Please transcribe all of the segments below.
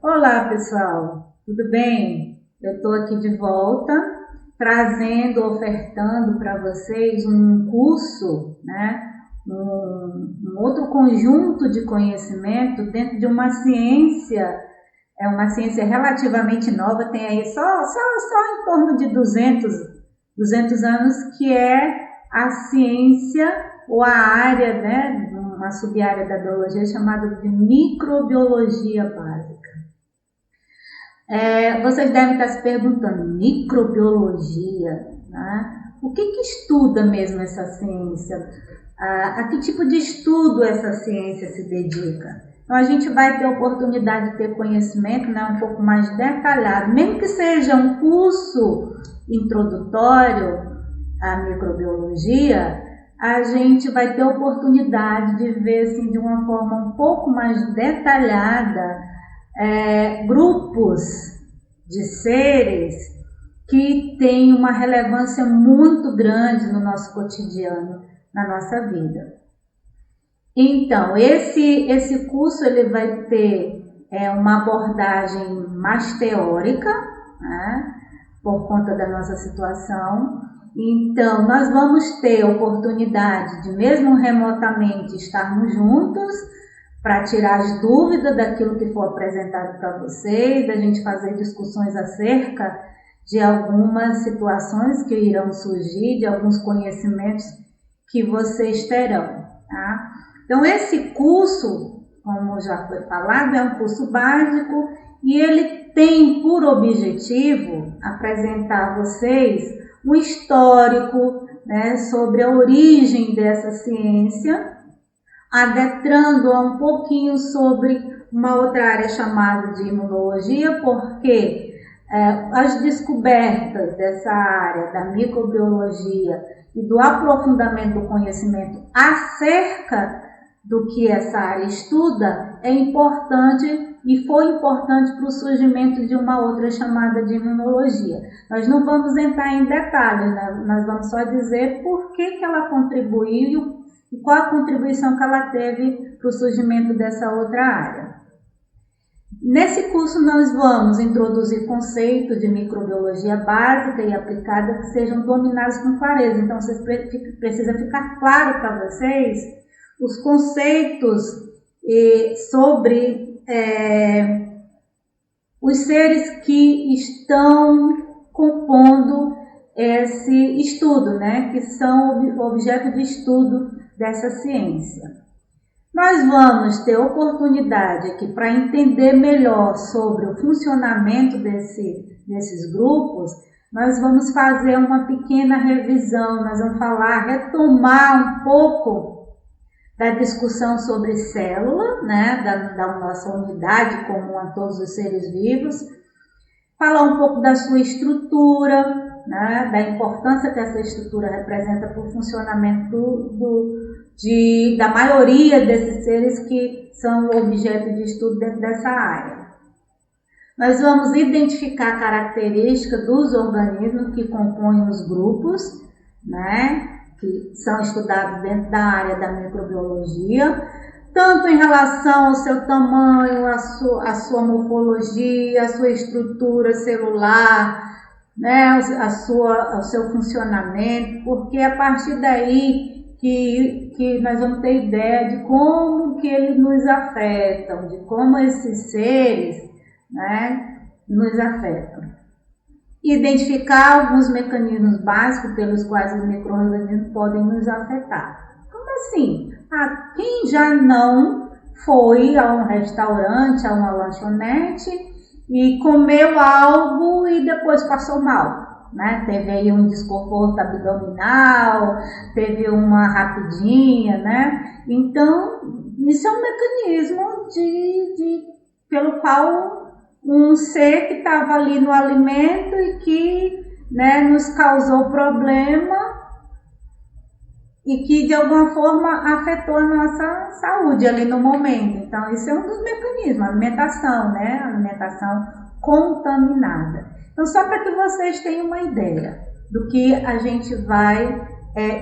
Olá, pessoal, tudo bem? Eu estou aqui de volta, ofertando para vocês um curso, né? Um outro conjunto de conhecimento dentro de uma ciência, é uma ciência relativamente nova, tem aí só em torno de 200 anos, que é a ciência ou a área, né? Uma sub-área da biologia chamada de microbiologia básica. Vocês devem estar se perguntando, microbiologia, né? O que estuda mesmo essa ciência? A que tipo de estudo essa ciência se dedica? Então a gente vai ter a oportunidade de ter conhecimento, né, um pouco mais detalhado, mesmo que seja um curso introdutório à microbiologia, a gente vai ter a oportunidade de ver assim, de uma forma um pouco mais detalhada grupos de seres que têm uma relevância muito grande no nosso cotidiano, na nossa vida. Então, esse curso ele vai ter uma abordagem mais teórica, né, por conta da nossa situação. Então, nós vamos ter a oportunidade de, mesmo remotamente, estarmos juntos, para tirar as dúvidas daquilo que for apresentado para vocês, da gente fazer discussões acerca de algumas situações que irão surgir, de alguns conhecimentos que vocês terão, tá? Então, esse curso, como já foi falado, é um curso básico e ele tem por objetivo apresentar a vocês um histórico, né, sobre a origem dessa ciência, adentrando um pouquinho sobre uma outra área chamada de imunologia, porque as descobertas dessa área da microbiologia e do aprofundamento do conhecimento acerca do que essa área estuda é importante e foi importante para o surgimento de uma outra chamada de imunologia. Nós não vamos entrar em detalhes, né? Nós vamos só dizer por que ela contribuiu e qual a contribuição que ela teve para o surgimento dessa outra área. Nesse curso nós vamos introduzir conceitos de microbiologia básica e aplicada que sejam dominados com clareza. Então, precisa ficar claro para vocês os conceitos sobre os seres que estão compondo esse estudo, né? Que são objeto de estudo dessa ciência. Nós vamos ter oportunidade aqui para entender melhor sobre o funcionamento desses grupos. Nós vamos fazer uma pequena revisão, nós vamos retomar um pouco da discussão sobre célula, né, da nossa unidade comum a todos os seres vivos, falar um pouco da sua estrutura, né, da importância que essa estrutura representa para o funcionamento da maioria desses seres que são objeto de estudo dentro dessa área. Nós vamos identificar características dos organismos que compõem os grupos, né, que são estudados dentro da área da microbiologia, tanto em relação ao seu tamanho, a sua morfologia, a sua estrutura celular, né, ao seu funcionamento, porque a partir daí que nós vamos ter ideia de como que eles nos afetam, de como esses seres, né, nos afetam. Identificar alguns mecanismos básicos pelos quais os micro-organismos podem nos afetar. Como assim? Quem já não foi a um restaurante, a uma lanchonete e comeu algo e depois passou mal? Né? Teve aí um desconforto abdominal, teve uma rapidinha, né? Então, isso é um mecanismo pelo qual um ser que estava ali no alimento e que, né, nos causou problema e que de alguma forma afetou a nossa saúde ali no momento. Então, isso é um dos mecanismos, a alimentação, né? A alimentação contaminada. Então, só para que vocês tenham uma ideia do que a gente vai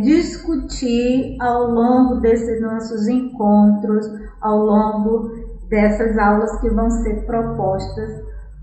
discutir ao longo desses nossos encontros, ao longo dessas aulas que vão ser propostas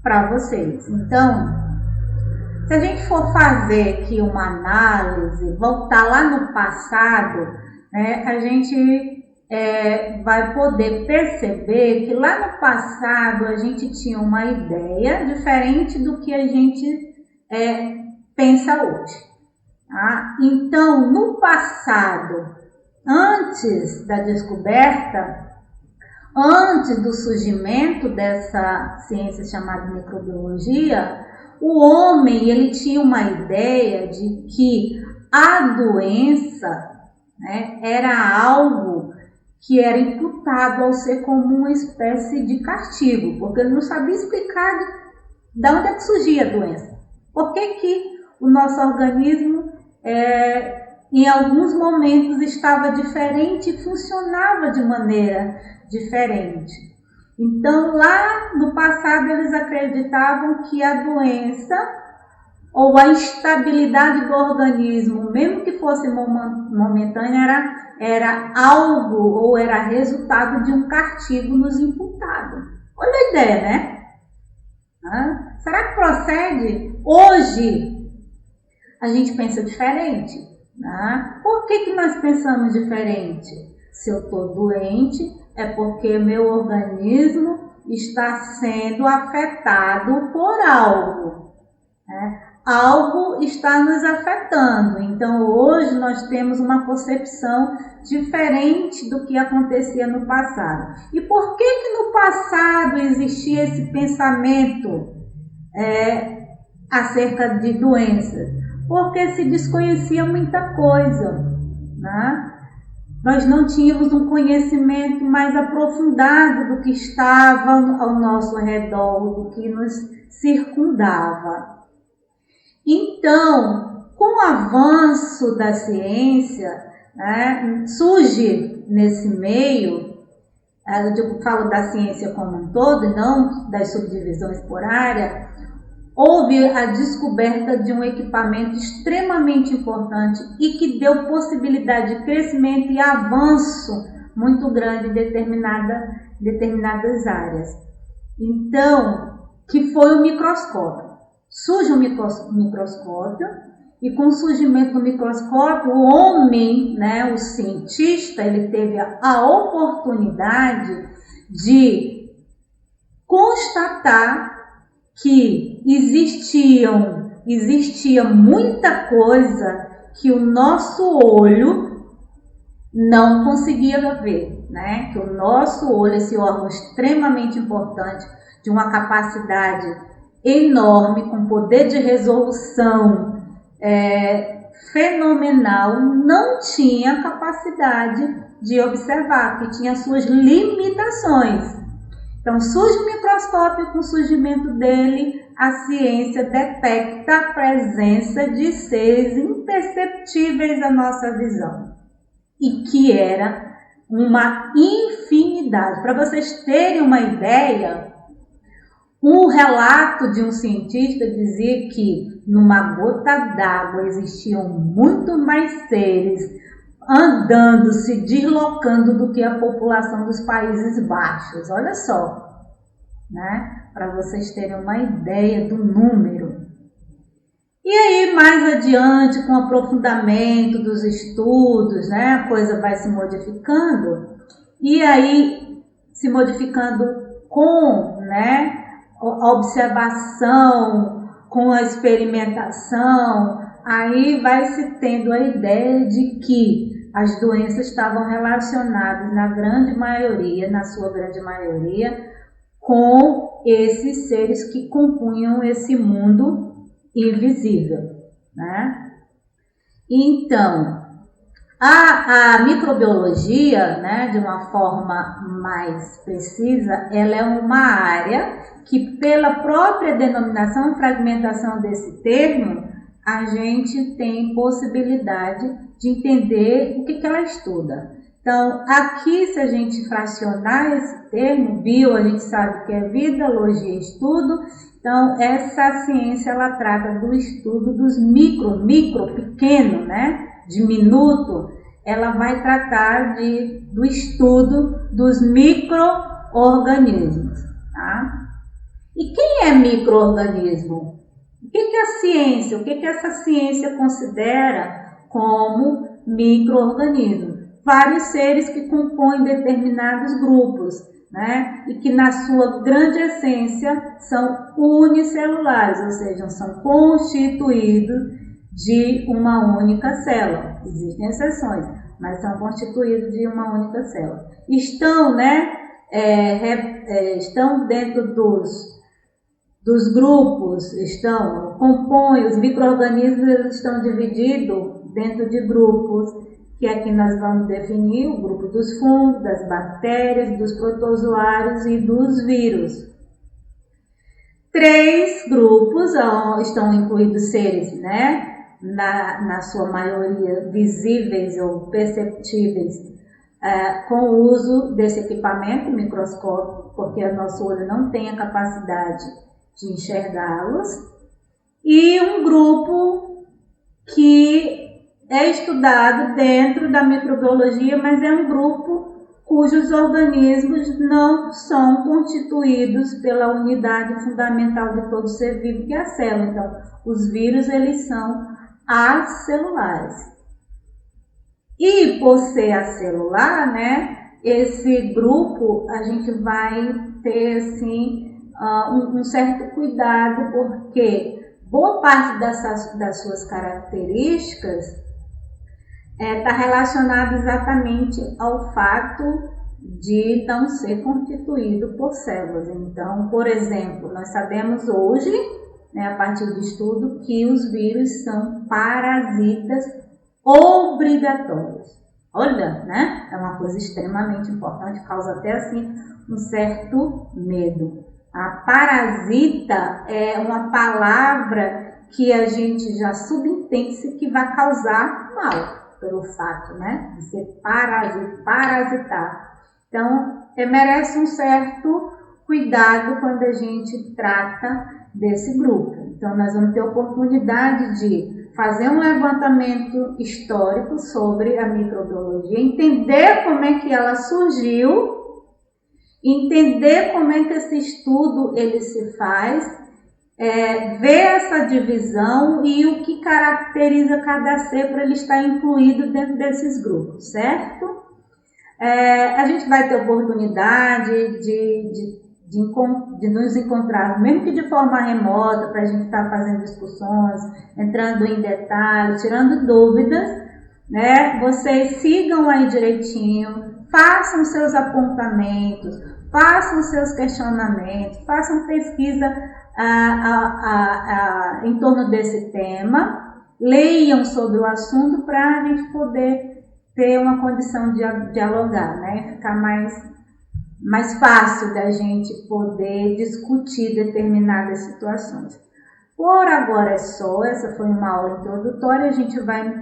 para vocês. Então, se a gente for fazer aqui uma análise, voltar lá no passado, né, a gente vai poder perceber que lá no passado a gente tinha uma ideia diferente do que a gente pensa hoje. Tá? Então, no passado, antes da descoberta, antes do surgimento dessa ciência chamada microbiologia, o homem ele tinha uma ideia de que a doença, né, era algo que era imputado ao ser como uma espécie de castigo, porque ele não sabia explicar de onde é que surgia a doença. Por que o nosso organismo, em alguns momentos, estava diferente e funcionava de maneira diferente. Então, lá no passado, eles acreditavam que a doença ou a instabilidade do organismo, mesmo que fosse momentânea, era algo ou era resultado de um castigo nos imputado. Olha a ideia, né? Será que procede? Hoje, a gente pensa diferente. Por que nós pensamos diferente? Se eu estou doente, é porque meu organismo está sendo afetado por algo. Algo está nos afetando. Então, hoje nós temos uma concepção diferente do que acontecia no passado. E por que no passado existia esse pensamento acerca de doenças? Porque se desconhecia muita coisa, né? Nós não tínhamos um conhecimento mais aprofundado do que estava ao nosso redor, do que nos circundava. Então, com o avanço da ciência, né, surge nesse meio, eu falo da ciência como um todo, não das subdivisões por área, houve a descoberta de um equipamento extremamente importante e que deu possibilidade de crescimento e avanço muito grande em determinadas áreas. Então, que foi o microscópio. Surge o microscópio e com o surgimento do microscópio, o homem, né, o cientista, ele teve a oportunidade de constatar que existia muita coisa que o nosso olho não conseguia ver, né? Que o nosso olho, esse órgão extremamente importante, de uma capacidade enorme, com poder de resolução fenomenal, não tinha capacidade de observar, que tinha suas limitações. Então, surge o microscópio, com o surgimento dele, a ciência detecta a presença de seres imperceptíveis à nossa visão. E que era uma infinidade. Para vocês terem uma ideia, um relato de um cientista dizia que numa gota d'água existiam muito mais seres andando, se deslocando do que a população dos Países Baixos. Olha só, né? Para vocês terem uma ideia do número. E aí, mais adiante, com o aprofundamento dos estudos, né, a coisa vai se modificando. E aí, se modificando com, né, a observação, com a experimentação, aí vai se tendo a ideia de que as doenças estavam relacionadas na sua grande maioria, com esses seres que compunham esse mundo invisível, né? Então, a microbiologia, né, de uma forma mais precisa, ela é uma área que, pela própria denominação, fragmentação desse termo, a gente tem possibilidade de entender o que ela estuda. Então, aqui, se a gente fracionar esse termo, bio, a gente sabe que é vida, logia, estudo. Então, essa ciência, ela trata do estudo dos micro, pequeno, né, diminuto. Ela vai tratar do estudo dos micro-organismos, micro-organismos, tá? E quem é micro-organismo? O que é a ciência? O que essa ciência considera como micro-organismo? Vários seres que compõem determinados grupos, né? E que na sua grande essência são unicelulares, ou seja, são constituídos de uma única célula. Existem exceções, mas são constituídos de uma única célula. Estão, estão dentro dos grupos, compõem, os micro-organismos, eles estão divididos dentro de grupos, que aqui nós vamos definir o grupo dos fungos, das bactérias, dos protozoários e dos vírus. 3 grupos estão incluídos seres, né? Na sua maioria visíveis ou perceptíveis, com o uso desse equipamento, microscópio, porque o nosso olho não tem a capacidade de enxergá-los, e um grupo que é estudado dentro da microbiologia, mas é um grupo cujos organismos não são constituídos pela unidade fundamental de todo ser vivo, que é a célula. Então, os vírus, eles são acelulares. E por ser acelular, né, esse grupo a gente vai ter assim um certo cuidado, porque boa parte das suas características está relacionada exatamente ao fato de não ser constituído por células. Então, por exemplo, nós sabemos hoje, né, a partir do estudo, que os vírus são parasitas obrigatórios. Olha, né? É uma coisa extremamente importante, causa até assim um certo medo. A parasita é uma palavra que a gente já subentende que vai causar mal, pelo fato, né, de ser parasitar. Então, merece um certo cuidado quando a gente trata desse grupo. Então, nós vamos ter a oportunidade de fazer um levantamento histórico sobre a microbiologia, entender como é que ela surgiu, entender como é que esse estudo ele se faz, ver essa divisão e o que caracteriza cada ser para ele estar incluído dentro desses grupos, certo? A gente vai ter oportunidade de nos encontrar, mesmo que de forma remota, para a gente estar fazendo discussões, entrando em detalhes, tirando dúvidas, né? Vocês sigam aí direitinho, façam seus apontamentos, façam seus questionamentos, façam pesquisa em torno desse tema, leiam sobre o assunto para a gente poder ter uma condição de dialogar, né? Ficar mais fácil da gente poder discutir determinadas situações. Por agora é só, essa foi uma aula introdutória, a gente vai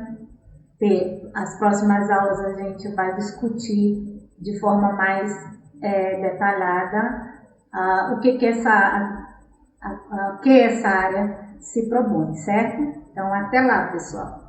ter, as próximas aulas a gente vai discutir de forma mais detalhada o que essa área se propõe, certo? Então, até lá, pessoal!